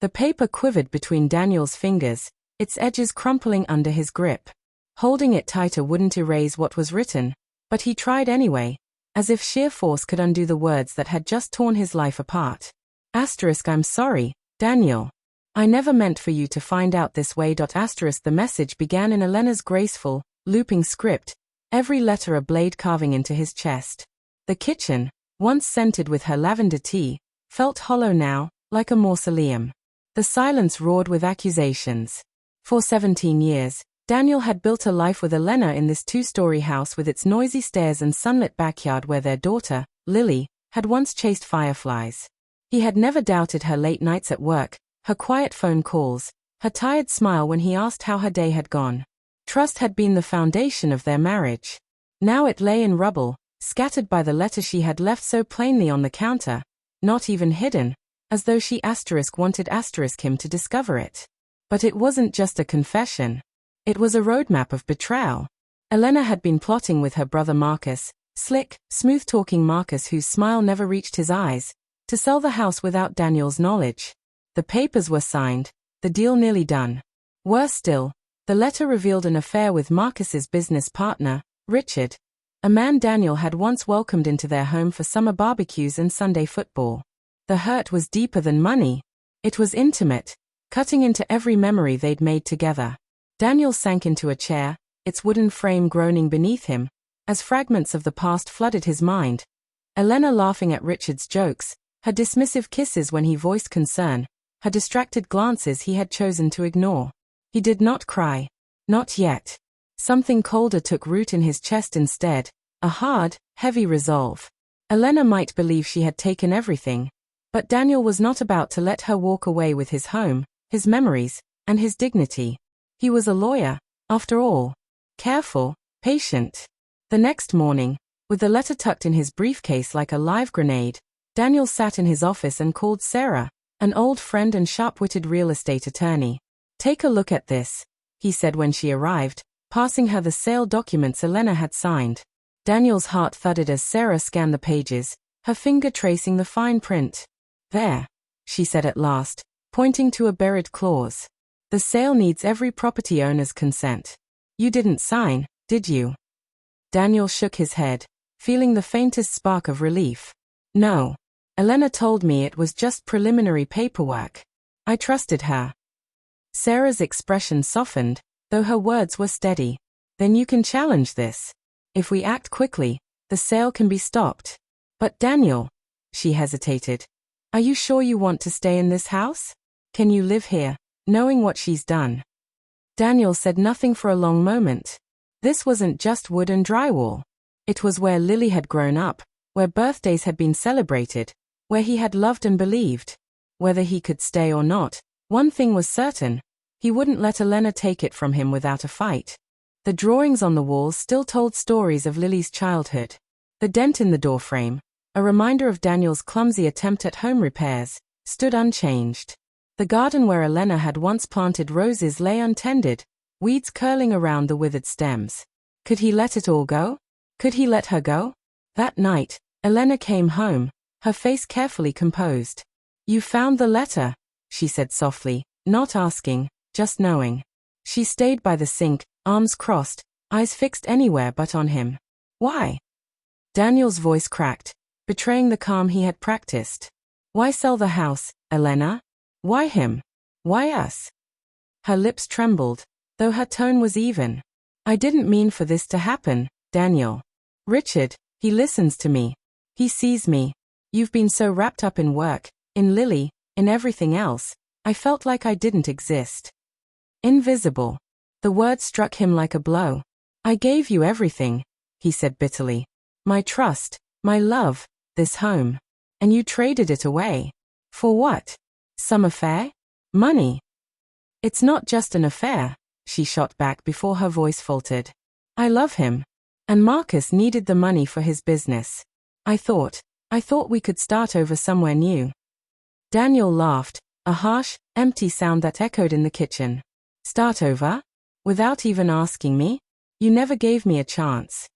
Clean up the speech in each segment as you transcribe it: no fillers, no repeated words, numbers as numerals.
The paper quivered between Daniel's fingers, its edges crumpling under his grip. Holding it tighter wouldn't erase what was written, but he tried anyway, as if sheer force could undo the words that had just torn his life apart. I'm sorry, Daniel. I never meant for you to find out this way. The message began in Elena's graceful, looping script, every letter a blade carving into his chest. The kitchen, once scented with her lavender tea, felt hollow now, like a mausoleum. The silence roared with accusations. For 17 years, Daniel had built a life with Elena in this two-story house with its noisy stairs and sunlit backyard where their daughter, Lily, had once chased fireflies. He had never doubted her late nights at work, her quiet phone calls, her tired smile when he asked how her day had gone. Trust had been the foundation of their marriage. Now it lay in rubble, scattered by the letter she had left so plainly on the counter, not even hidden, as though she wanted him to discover it. But it wasn't just a confession. It was a roadmap of betrayal. Elena had been plotting with her brother Marcus, slick, smooth-talking Marcus whose smile never reached his eyes, to sell the house without Daniel's knowledge. The papers were signed, the deal nearly done. Worse still, the letter revealed an affair with Marcus's business partner, Richard, a man Daniel had once welcomed into their home for summer barbecues and Sunday football. The hurt was deeper than money. It was intimate, cutting into every memory they'd made together. Daniel sank into a chair, its wooden frame groaning beneath him, as fragments of the past flooded his mind. Elena laughing at Richard's jokes, her dismissive kisses when he voiced concern, her distracted glances he had chosen to ignore. He did not cry. Not yet. Something colder took root in his chest instead, a hard, heavy resolve. Elena might believe she had taken everything, but Daniel was not about to let her walk away with his home, his memories, and his dignity. He was a lawyer, after all. Careful, patient. The next morning, with the letter tucked in his briefcase like a live grenade, Daniel sat in his office and called Sarah, an old friend and sharp-witted real estate attorney. "Take a look at this," he said when she arrived, passing her the sale documents Elena had signed. Daniel's heart thudded as Sarah scanned the pages, her finger tracing the fine print. "There," she said at last, pointing to a buried clause. "The sale needs every property owner's consent. You didn't sign, did you?" Daniel shook his head, feeling the faintest spark of relief. "No. Elena told me it was just preliminary paperwork. I trusted her." Sarah's expression softened, though her words were steady. "Then you can challenge this. If we act quickly, the sale can be stopped." "But Daniel," she hesitated, "are you sure you want to stay in this house? Can you live here, knowing what she's done?" Daniel said nothing for a long moment. This wasn't just wood and drywall. It was where Lily had grown up, where birthdays had been celebrated, where he had loved and believed. Whether he could stay or not, one thing was certain: he wouldn't let Elena take it from him without a fight. The drawings on the walls still told stories of Lily's childhood. The dent in the doorframe, a reminder of Daniel's clumsy attempt at home repairs, stood unchanged. The garden where Elena had once planted roses lay untended, weeds curling around the withered stems. Could he let it all go? Could he let her go? That night, Elena came home, her face carefully composed. "You found the letter," she said softly, not asking, just knowing. She stayed by the sink, arms crossed, eyes fixed anywhere but on him. "Why?" Daniel's voice cracked, betraying the calm he had practiced. "Why sell the house, Elena? Why him? Why us?" Her lips trembled, though her tone was even. "I didn't mean for this to happen, Daniel. Richard, he listens to me. He sees me. You've been so wrapped up in work, in Lily, in everything else, I felt like I didn't exist. Invisible." The word struck him like a blow. "I gave you everything," he said bitterly. "My trust, my love, this home. And you traded it away. For what? Some affair? Money?" "It's not just an affair," she shot back before her voice faltered. "I love him. And Marcus needed the money for his business. I thought we could start over somewhere new." Daniel laughed, a harsh, empty sound that echoed in the kitchen. "Start over? Without even asking me? You never gave me a chance."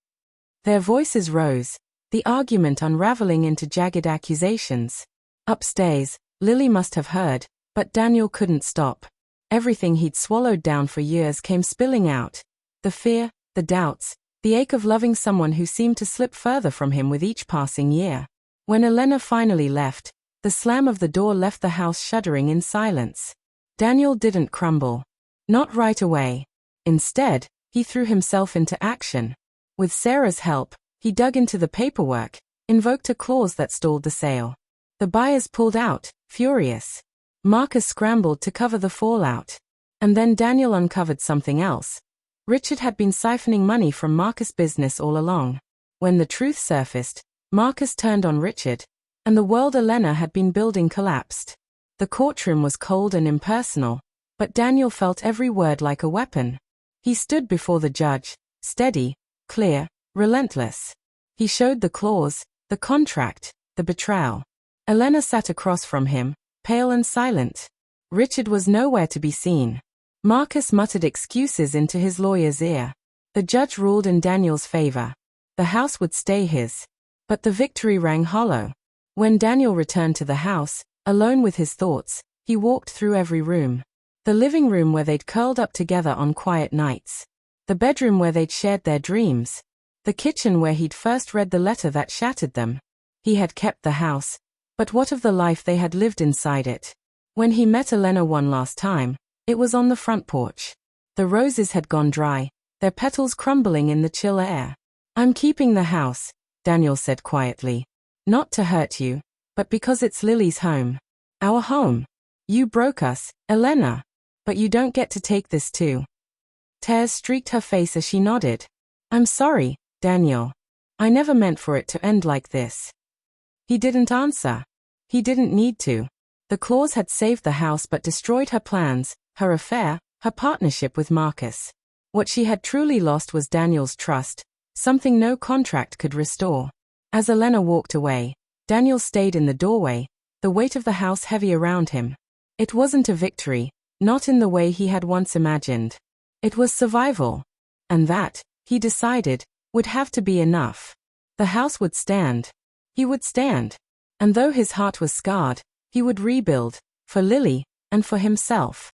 Their voices rose, the argument unraveling into jagged accusations. Upstairs, Lily must have heard, But Daniel couldn't stop. Everything he'd swallowed down for years came spilling out. The fear, the doubts, the ache of loving someone who seemed to slip further from him with each passing year. When Elena finally left, the slam of the door left the house shuddering in silence. Daniel didn't crumble. Not right away. Instead, he threw himself into action. With Sarah's help, he dug into the paperwork, invoked a clause that stalled the sale. The buyers pulled out, furious. Marcus scrambled to cover the fallout. And then Daniel uncovered something else. Richard had been siphoning money from Marcus' business all along. When the truth surfaced, Marcus turned on Richard, and the world Elena had been building collapsed. The courtroom was cold and impersonal, but Daniel felt every word like a weapon. He stood before the judge, steady, clear, relentless. He showed the clause, the contract, the betrayal. Elena sat across from him, pale and silent. Richard was nowhere to be seen. Marcus muttered excuses into his lawyer's ear. The judge ruled in Daniel's favor. The house would stay his. But the victory rang hollow. When Daniel returned to the house, alone with his thoughts, he walked through every room. The living room where they'd curled up together on quiet nights. The bedroom where they'd shared their dreams. The kitchen where he'd first read the letter that shattered them. He had kept the house, but what of the life they had lived inside it? When he met Elena one last time, it was on the front porch. The roses had gone dry, their petals crumbling in the chill air. "I'm keeping the house," Daniel said quietly. "Not to hurt you, but because it's Lily's home. Our home. You broke us, Elena. But you don't get to take this too." Tears streaked her face as she nodded. "I'm sorry, Daniel. I never meant for it to end like this." He didn't answer. He didn't need to. The clause had saved the house but destroyed her plans, her affair, her partnership with Marcus. What she had truly lost was Daniel's trust, something no contract could restore. As Elena walked away, Daniel stayed in the doorway, the weight of the house heavy around him. It wasn't a victory, not in the way he had once imagined. It was survival. And that, he decided, would have to be enough. The house would stand. He would stand. And though his heart was scarred, he would rebuild, for Lily, and for himself.